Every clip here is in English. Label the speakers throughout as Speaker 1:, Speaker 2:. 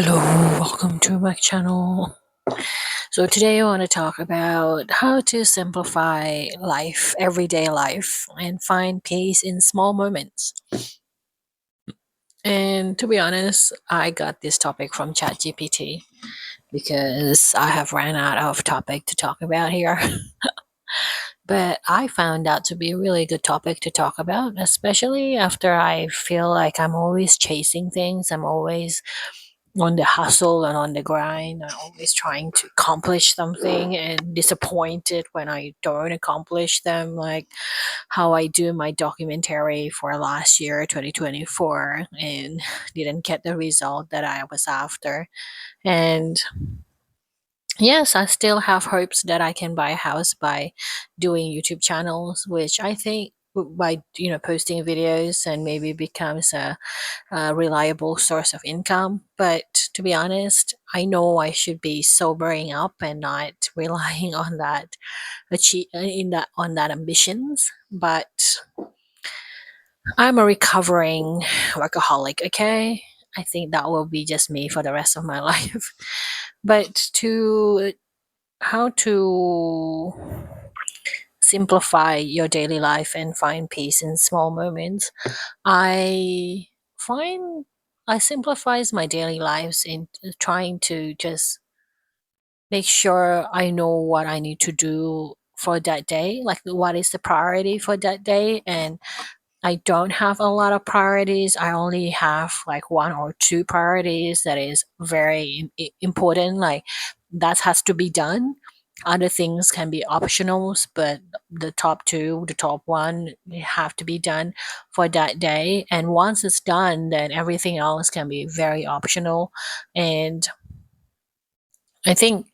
Speaker 1: Hello, welcome to my channel. So today I want to talk about how to simplify life, everyday life, and find peace in small moments. And to be honest, I got this topic from ChatGPT because I have ran out of topic to talk about here. But I found that to be a really good topic to talk about, especially after I feel like I'm always chasing things. I'm always on the hustle and on the grind. I'm always trying to accomplish something and disappointed when I don't accomplish them, like how I do my documentary for last year, 2024, and didn't get the result that I was after. And yes, I still have hopes that I can buy a house by doing YouTube channels, which I think by posting videos and maybe becomes a reliable source of income. But to be honest, I know I should be sobering up and not relying on that achieve in that on that ambitions. But I'm a recovering workaholic. Okay, I think that will be just me for the rest of my life. But to how to simplify your daily life and find peace in small moments, I find I simplifies my daily lives in trying to just make sure I know what I need to do for that day, like what is the priority for that day. And I don't have a lot of priorities. I only have like one or two priorities that is very important. Like that has to be done. Other things can be optionals, but the top two, the top one, they have to be done for that day. And once it's done, then everything else can be very optional. And I think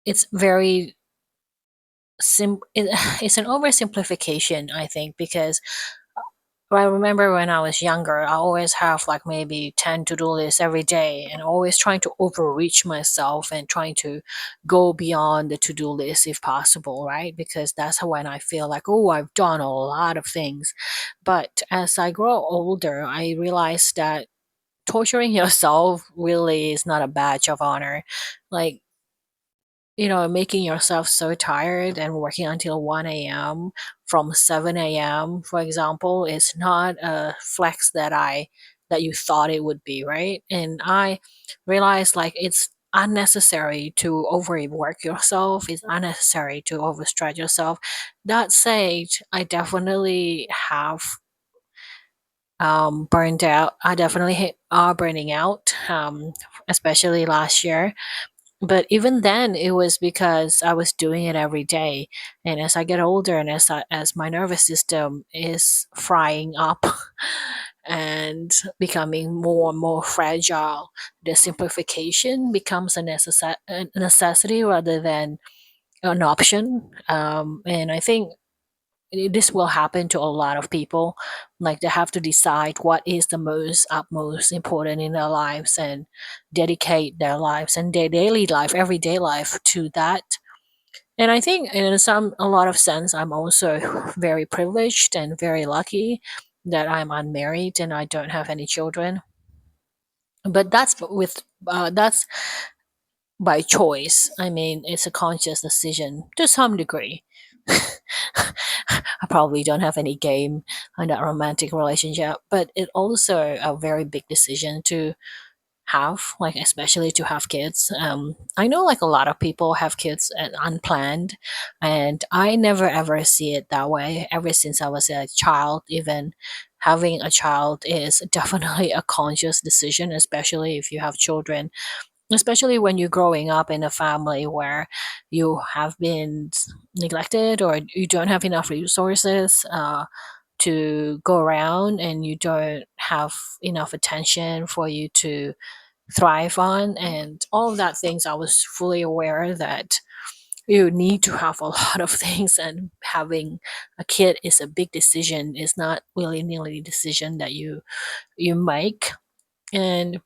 Speaker 1: it's very it's an oversimplification, I think, because I remember when I was younger, I always have like maybe 10 to-do lists every day and always trying to overreach myself and trying to go beyond the to-do list if possible, right? Because that's when I feel like, oh, I've done a lot of things. But as I grow older, I realize that torturing yourself really is not a badge of honor. Like, making yourself so tired and working until 1 a.m. from 7 a.m., for example, is not a flex that you thought it would be, right? And I realized like it's unnecessary to overwork yourself, it's unnecessary to overstretch yourself. That said, I definitely have burned out. I definitely are burning out, especially last year, but even then, it was because I was doing it every day. And as I get older and as my nervous system is frying up and becoming more and more fragile, the simplification becomes a necessity rather than an option. And I think this will happen to a lot of people. Like they have to decide what is the most utmost important in their lives and dedicate their lives and their daily life, everyday life to that. And I think in some a lot of sense, I'm also very privileged and very lucky that I'm unmarried and I don't have any children. But that's by choice. I mean, it's a conscious decision to some degree. I probably don't have any game on that romantic relationship, but it also a very big decision to have, like especially to have kids. I know like a lot of people have kids unplanned, and I never ever see it that way. Ever since I was a child, even having a child is definitely a conscious decision, especially if you have children, especially when you're growing up in a family where you have been neglected or you don't have enough resources to go around and you don't have enough attention for you to thrive on and all of that things. I was fully aware that you need to have a lot of things, and having a kid is a big decision. It's not willy-nilly decision that you make. And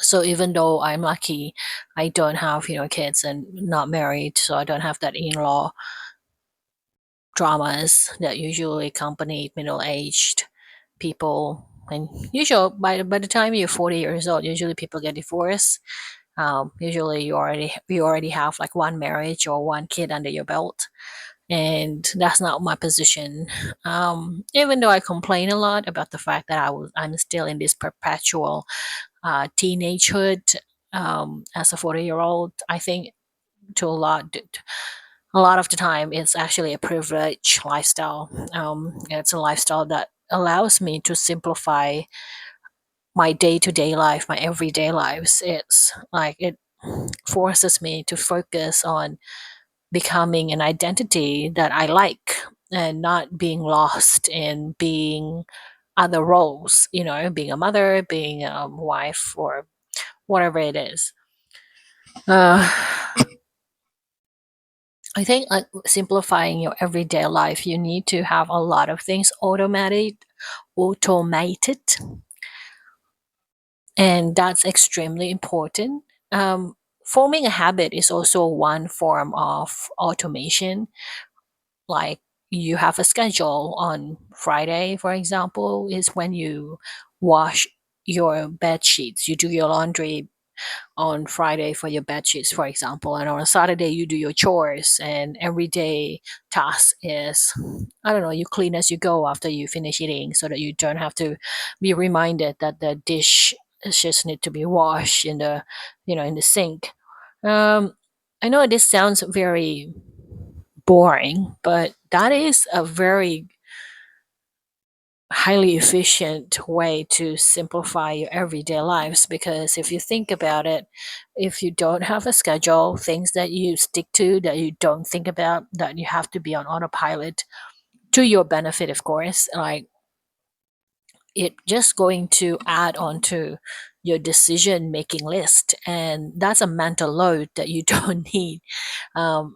Speaker 1: so even though I'm lucky, I don't have, kids and not married, so I don't have that in-law dramas that usually accompany middle-aged people And usually by the time you're 40 years old, usually people get divorced. Usually you already have like one marriage or one kid under your belt, and that's not my position. Even though I complain a lot about the fact that I'm still in this perpetual teenagehood as a 40-year-old, I think to a lot of the time it's actually a privileged lifestyle. It's a lifestyle that allows me to simplify my day-to-day life, my everyday lives. It's like it forces me to focus on becoming an identity that I like and not being lost in being other roles, being a mother, being a wife, or whatever it is. Uh, I think like simplifying your everyday life, you need to have a lot of things automated, and that's extremely important. Forming a habit is also one form of automation. Like you have a schedule on Friday, for example, is when you wash your bed sheets. You do your laundry on Friday for your bed sheets, for example, and on a Saturday you do your chores. And everyday task is, I don't know, you clean as you go after you finish eating, so that you don't have to be reminded that the dishes need to be washed in the sink. Um, I know this sounds very boring, but that is a very highly efficient way to simplify your everyday lives, because if you think about it, if you don't have a schedule, things that you stick to, that you don't think about, that you have to be on autopilot, to your benefit of course, like it just going to add on to your decision making list, and that's a mental load that you don't need.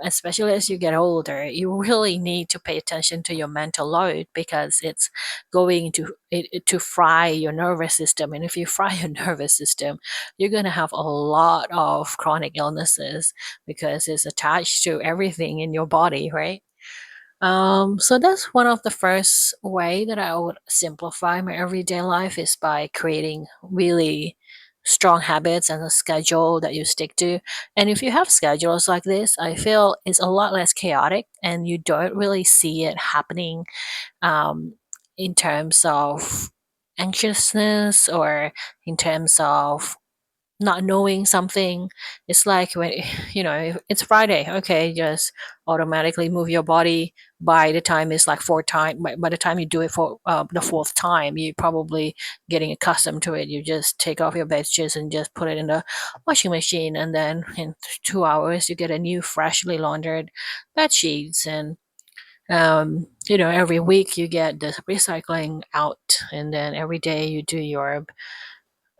Speaker 1: Especially as you get older, you really need to pay attention to your mental load, because it's going to fry your nervous system. And if you fry your nervous system, you're going to have a lot of chronic illnesses, because it's attached to everything in your body, right? So that's one of the first way that I would simplify my everyday life, is by creating really strong habits and a schedule that you stick to. And if you have schedules like this, I feel it's a lot less chaotic, and you don't really see it happening in terms of anxiousness, or in terms of not knowing something. It's like when it's Friday, okay, just automatically move your body. By the time it's like by the time you do it for the fourth time, you're probably getting accustomed to it. You just take off your bed sheets and just put it in the washing machine, and then in 2 hours you get a new freshly laundered bed sheets. And every week you get the recycling out, and then every day you do your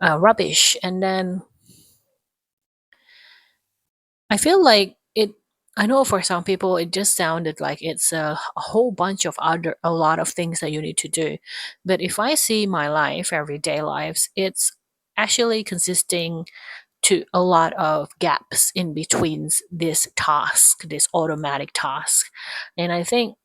Speaker 1: rubbish. And then I feel like I know for some people it just sounded like it's a whole bunch of a lot of things that you need to do. But if I see my life, everyday lives, it's actually consisting to a lot of gaps in between this automatic task. And I think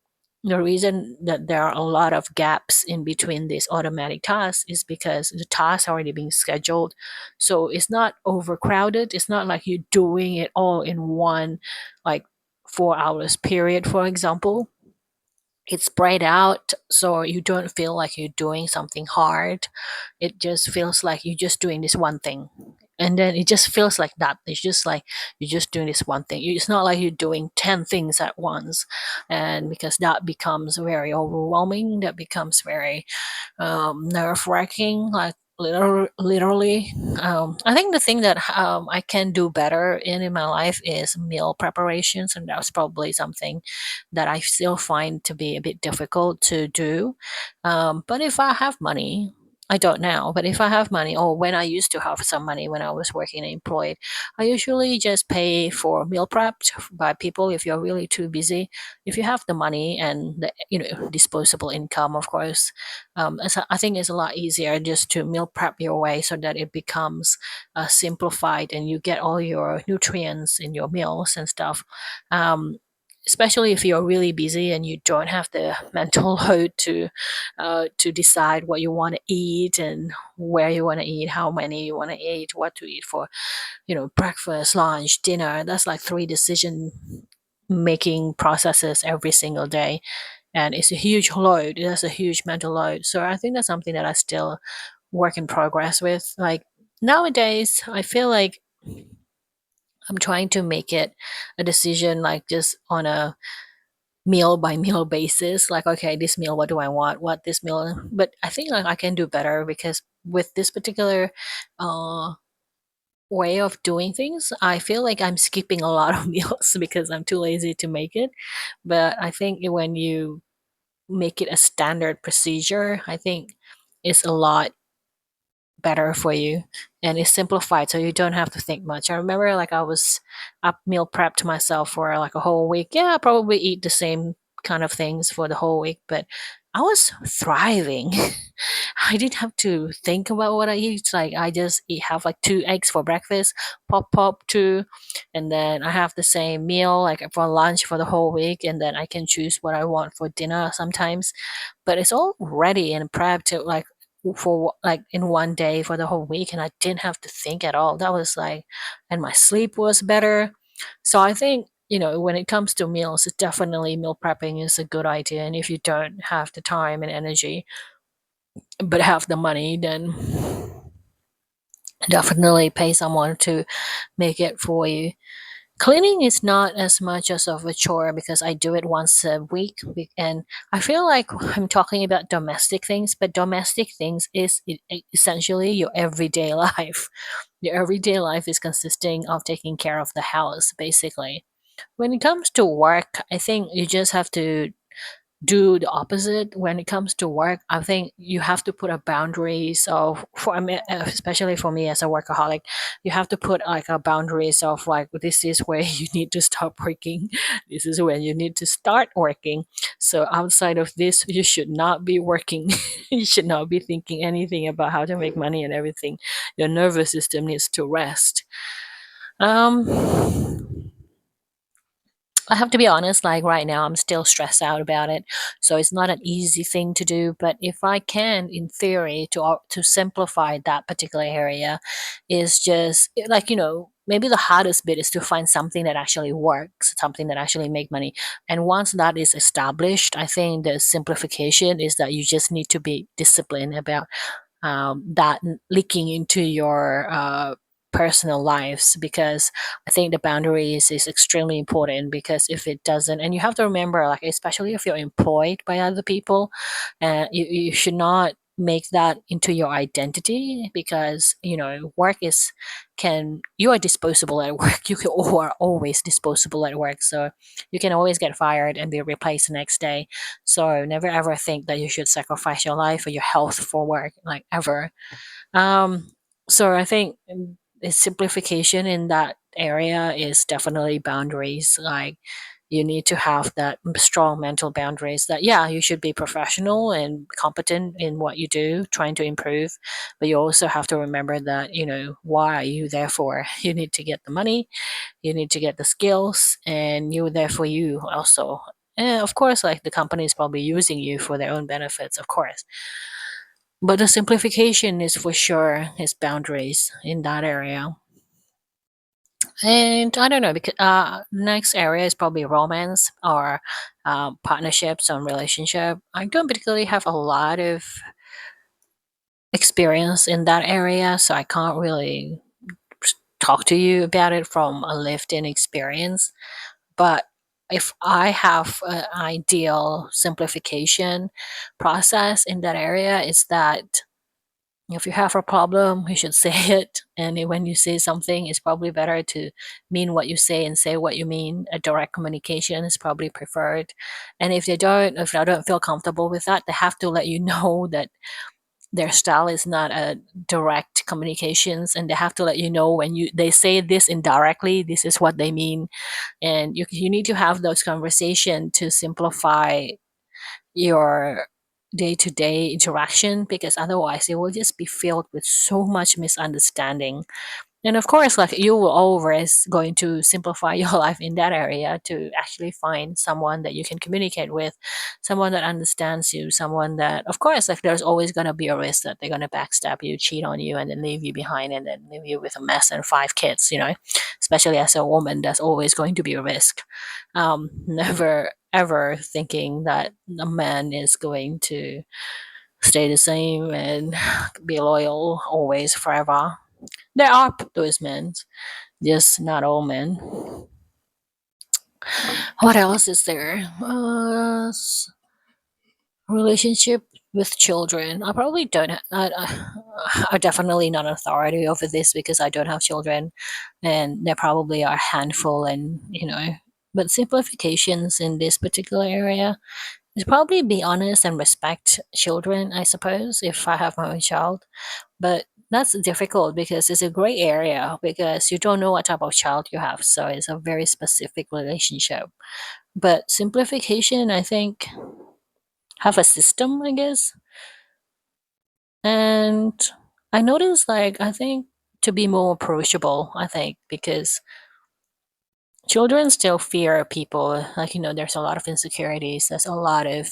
Speaker 1: the reason that there are a lot of gaps in between these automatic tasks is because the tasks are already being scheduled. So it's not overcrowded. It's not like you're doing it all in one, like 4 hours period, for example. It's spread out, so you don't feel like you're doing something hard. It just feels like you're just doing this one thing. And then it just feels like that. It's just like you're just doing this one thing. It's not like you're doing 10 things at once. And because that becomes very overwhelming, that becomes very nerve wracking, like literally. I think the thing that I can do better in my life is meal preparations, and that's probably something that I still find to be a bit difficult to do. But if I have money, I don't now, but if I have money, or when I used to have some money when I was working and employed, I usually just pay for meal prep by people if you're really too busy. If you have the money and the disposable income, of course, I think it's a lot easier just to meal prep your way, so that it becomes simplified and you get all your nutrients in your meals and stuff. Um, especially if you're really busy and you don't have the mental load to decide what you want to eat and where you want to eat, how many you want to eat, what to eat for, breakfast, lunch, dinner. That's like three decision making processes every single day, and it's a huge load. That's a huge mental load. So I think that's something that I still work in progress with. Like nowadays, I feel like I'm trying to make it a decision like just on a meal by meal basis. Like, okay, this meal, what do I want? What this meal? But I think like I can do better because with this particular uh, way of doing things, I feel like I'm skipping a lot of meals because I'm too lazy to make it. But I think when you make it a standard procedure, I think it's a lot better for you and it's simplified so you don't have to think much. I remember like I was up meal prepped myself for like a whole week. Yeah, I probably eat the same kind of things for the whole week, but I was thriving. I didn't have to think about what I eat. Like I just have like two eggs for breakfast, pop two, and then I have the same meal like for lunch for the whole week, and then I can choose what I want for dinner sometimes. But it's all ready and prepped like for like in one day for the whole week, and I didn't have to think at all. That was like, and my sleep was better. So I think when it comes to meals, it's definitely meal prepping is a good idea. And if you don't have the time and energy but have the money, then definitely pay someone to make it for you. Cleaning is not as much as of a chore because I do it once a week, and I feel like I'm talking about domestic things, but domestic things is essentially your everyday life. Your everyday life is consisting of taking care of the house, basically. When it comes to work, I think you just have to do the opposite when it comes to work. I think you have to put a boundaries of for I mean, especially for me as a workaholic, you have to put like a boundaries of like this is where you need to stop working, this is when you need to start working. So outside of this, you should not be working. You should not be thinking anything about how to make money and everything. Your nervous system needs to rest. Um, I have to be honest, like right now, I'm still stressed out about it. So it's not an easy thing to do. But if I can, in theory, to simplify that particular area, is just like maybe the hardest bit is to find something that actually works, something that actually make money. And once that is established, I think the simplification is that you just need to be disciplined about that leaking into your personal lives, because I think the boundaries is extremely important. Because if it doesn't, and you have to remember, like especially if you're employed by other people, you should not make that into your identity, because work is can you are disposable at work. You are always disposable at work, so you can always get fired and be replaced the next day. So never ever think that you should sacrifice your life or your health for work, like ever. um, so I think the simplification in that area is definitely boundaries. Like you need to have that strong mental boundaries that yeah, you should be professional and competent in what you do, trying to improve, but you also have to remember that why are you there for? You need to get the money, you need to get the skills, and you're there for you also. And of course, like the company is probably using you for their own benefits, of course. But the simplification is for sure is boundaries in that area. And I don't know, because next area is probably romance or partnerships and relationship. I don't particularly have a lot of experience in that area, so I can't really talk to you about it from a lived-in experience. But if I have an ideal simplification process in that area, is that if you have a problem, you should say it. And when you say something, it's probably better to mean what you say and say what you mean. A direct communication is probably preferred. And if they don't feel comfortable with that, they have to let you know that their style is not a direct communications, and they have to let you know when they say this indirectly, this is what they mean. And you need to have those conversations to simplify your day-to-day interaction, because otherwise it will just be filled with so much misunderstanding. And of course, like you will always going to simplify your life in that area to actually find someone that you can communicate with, someone that understands you, someone that, of course, like there's always going to be a risk that they're going to backstab you, cheat on you, and then leave you behind and then leave you with a mess and five kids, especially as a woman, that's always going to be a risk. Never ever thinking that a man is going to stay the same and be loyal always forever. There are those men, just not all men. What else is there? Relationship with children. I probably don't. I'm definitely not an authority over this because I don't have children, and there probably are a handful, and But simplifications in this particular area is probably be honest and respect children. I suppose if I have my own child, but that's difficult because it's a gray area because you don't know what type of child you have. So it's a very specific relationship. But simplification, I think, have a system, I guess. And I noticed, like, I think to be more approachable, I think, because children still fear people. Like, there's a lot of insecurities. There's a lot of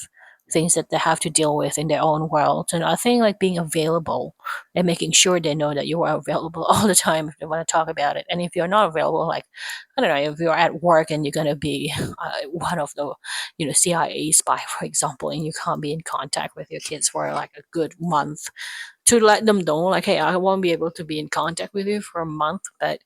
Speaker 1: things that they have to deal with in their own world. And I think like being available and making sure they know that you are available all the time if they want to talk about it. And if you're not available, like, I don't know, if you're at work and you're going to be one of the, CIA spy, for example, and you can't be in contact with your kids for like a good month, to let them know like, hey, I won't be able to be in contact with you for a month, but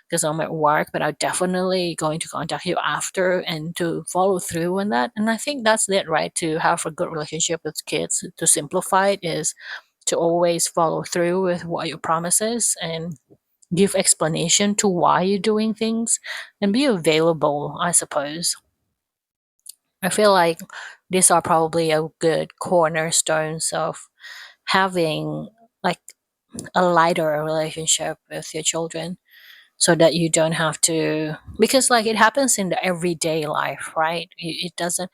Speaker 1: because I'm at work, but I'm definitely going to contact you after and to follow through on that. And I think that's it, right? To have a good relationship with kids, to simplify it, is to always follow through with what your promise is and give explanation to why you're doing things and be available, I suppose. I feel like these are probably a good cornerstones of having like a lighter relationship with your children, so that you don't have to, because like it happens in the everyday life, right? It doesn't,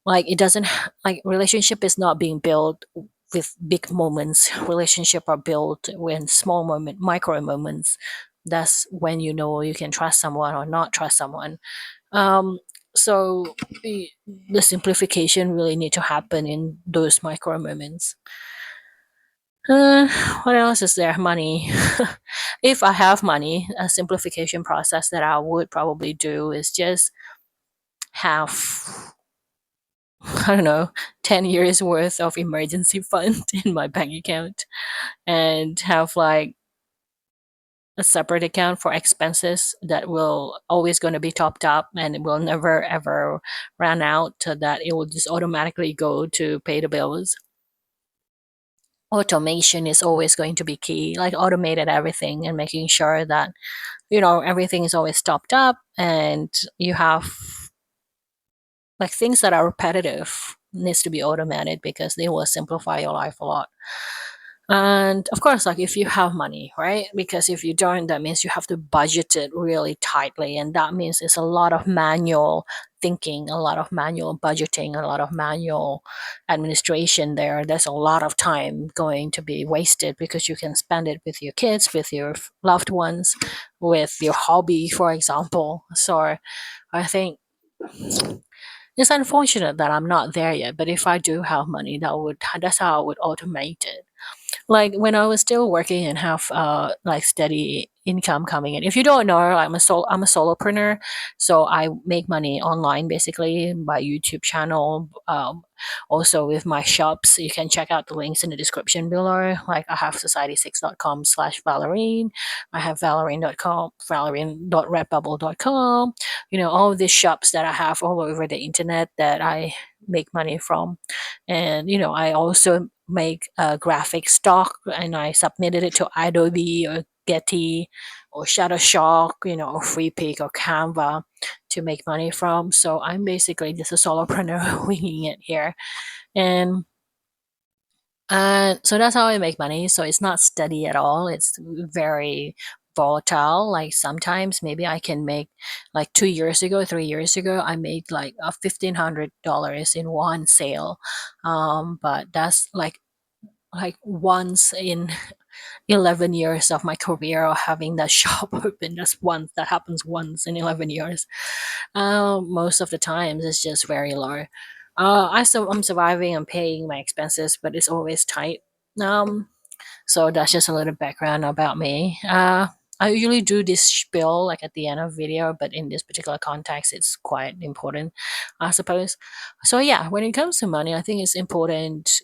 Speaker 1: like relationship is not being built with big moments. Relationship are built when small moment, micro moments. That's when you know you can trust someone or not trust someone. um so the simplification really need to happen in those micro moments. What else is there? Money. If I have money, a simplification process that I would probably do is just have, I don't know, 10 years worth of emergency fund in my bank account, and have like a separate account for expenses that will always going to be topped up and it will never ever run out, so that it will just automatically go to pay the bills. Automation is always going to be key, like automated everything and making sure that everything is always topped up, and you have like things that are repetitive needs to be automated because they will simplify your life a lot. And of course, like if you have money, right? Because if you don't, that means you have to budget it really tightly. And that means it's a lot of manual thinking, a lot of manual budgeting, a lot of manual administration there. There's a lot of time going to be wasted because you can spend it with your kids, with your loved ones, with your hobby, for example. So I think it's unfortunate that I'm not there yet. But if I do have money, that's how I would automate it, like when I was still working and have like steady income coming in. If you don't know, I'm a solopreneur, so I make money online basically by YouTube channel. Also with my shops, you can check out the links in the description below. Like I have society6.com/Valerine. I have Valerine.com, Valerine.redbubble.com. All of these shops that I have all over the internet that I make money from. And I also make a graphic stock and I submitted it to Adobe or Getty or Shutterstock, or Freepik or Canva to make money from. So I'm basically just a solopreneur winging it here. And so that's how I make money. So it's not steady at all. It's very volatile. Like sometimes maybe I can make, like 2 years ago, 3 years ago, I made like a $1,500 in one sale. But that's like once in 11 years of my career of having that shop open. That happens once in 11 years. Most of the times it's just very low. I'm surviving, I'm paying my expenses, but it's always tight. Um, so that's just a little background about me. I usually do this spiel like at the end of video, but in this particular context, it's quite important, I suppose. So yeah, when it comes to money, I think it's important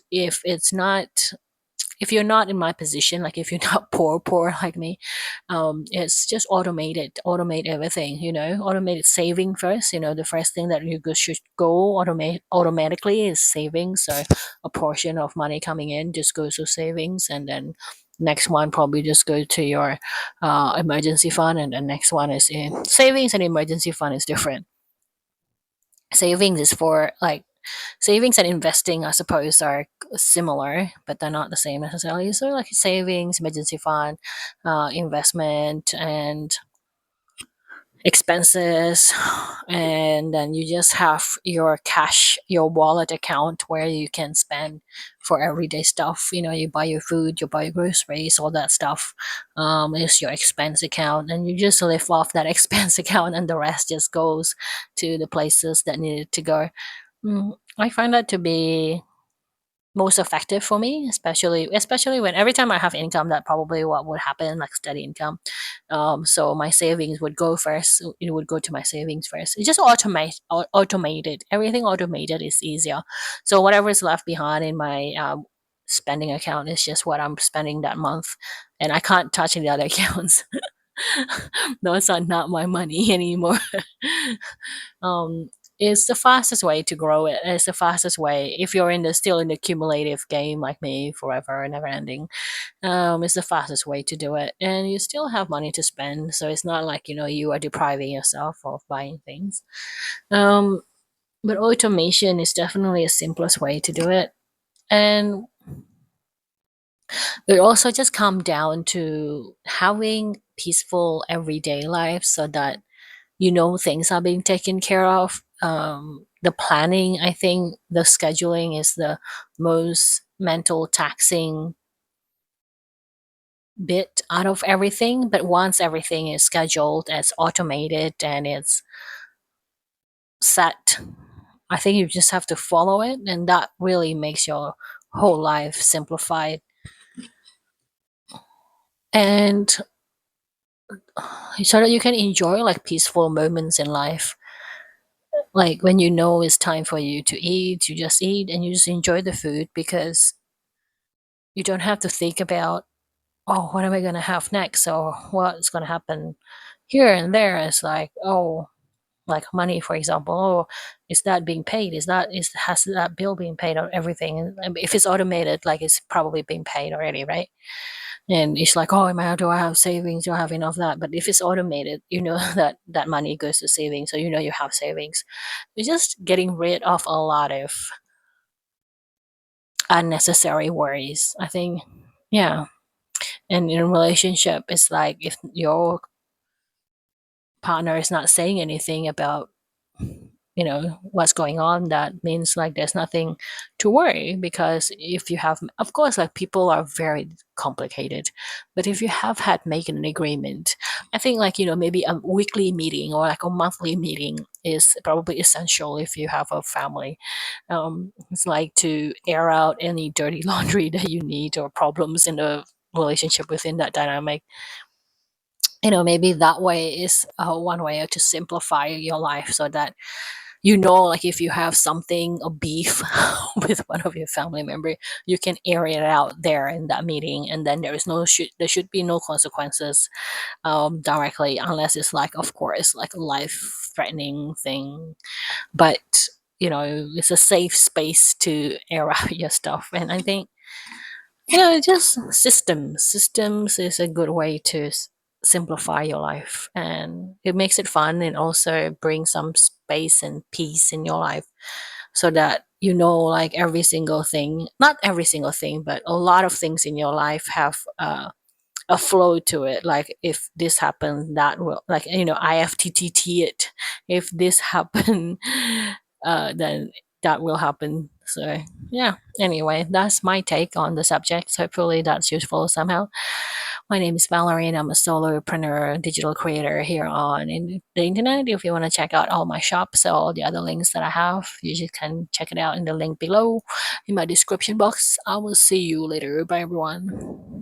Speaker 1: if you're not in my position, like if you're not poor like me, it's just automate everything, automate saving first. The first thing that should go automatically is savings. So a portion of money coming in just goes to savings, and then next one probably just go to your emergency fund, and the next one is in savings, and emergency fund is different. Savings is for like savings and investing, I suppose, are similar, but they're not the same necessarily. So, like savings, emergency fund, investment, and expenses, and then you just have your cash, your wallet account where you can spend for everyday stuff. You buy your food, you buy your groceries, all that stuff. Is your expense account, and you just live off that expense account, and the rest just goes to the places that needed to go. I find that to be most effective for me, especially when every time I have income, that probably what would happen, like steady income. So my savings would go first. It would go to my savings first. It's just automated. Everything automated is easier. So whatever is left behind in my spending account is just what I'm spending that month, and I can't touch any other accounts. Those are not my money anymore. um, it's the fastest way to grow it. It's the fastest way if you're still in the cumulative game like me, forever, never ending. It's the fastest way to do it, and you still have money to spend. So it's not like you are depriving yourself of buying things. Um, but automation is definitely a simplest way to do it, and it also just come down to having peaceful everyday life so that things are being taken care of. The planning, I think the scheduling is the most mental taxing bit out of everything. But once everything is scheduled, it's automated, and it's set, I think you just have to follow it, and that really makes your whole life simplified. And so that you can enjoy like peaceful moments in life. Like when it's time for you to eat, you just eat and you just enjoy the food, because you don't have to think about, oh, what am I going to have next, or what's going to happen here and there. It's like, oh, like money, for example. Oh, is that being paid? Has that bill being paid, or everything? And if it's automated, like it's probably being paid already, right? And it's like, oh, do I have savings? Do I have enough of that? But if it's automated, that money goes to savings, so you have savings. You're just getting rid of a lot of unnecessary worries, I think. Yeah. And in a relationship, it's like if your partner is not saying anything about what's going on, that means like there's nothing to worry. Because if you have, of course, like people are very complicated, but if you have had made an agreement, I think like maybe a weekly meeting or like a monthly meeting is probably essential if you have a family. It's like to air out any dirty laundry that you need, or problems in the relationship within that dynamic. Maybe that way is one way to simplify your life, so that like if you have something, a beef with one of your family member, you can air it out there in that meeting, and then there should be no consequences directly, unless it's like, of course, like a life threatening thing. But it's a safe space to air out your stuff. And I think just systems is a good way to simplify your life, and it makes it fun, and also brings some space and peace in your life, so that like every single thing, not every single thing, but a lot of things in your life have a flow to it. Like if this happens, that will, like IFTTT it. If this happen, then that will happen. So, yeah, anyway, that's my take on the subject. Hopefully, that's useful somehow. My name is Valerie, and I'm a solopreneur digital creator here on the internet. If you want to check out all my shops, all the other links that I have, you just can check it out in the link below in my description box. I will see you later. Bye, everyone.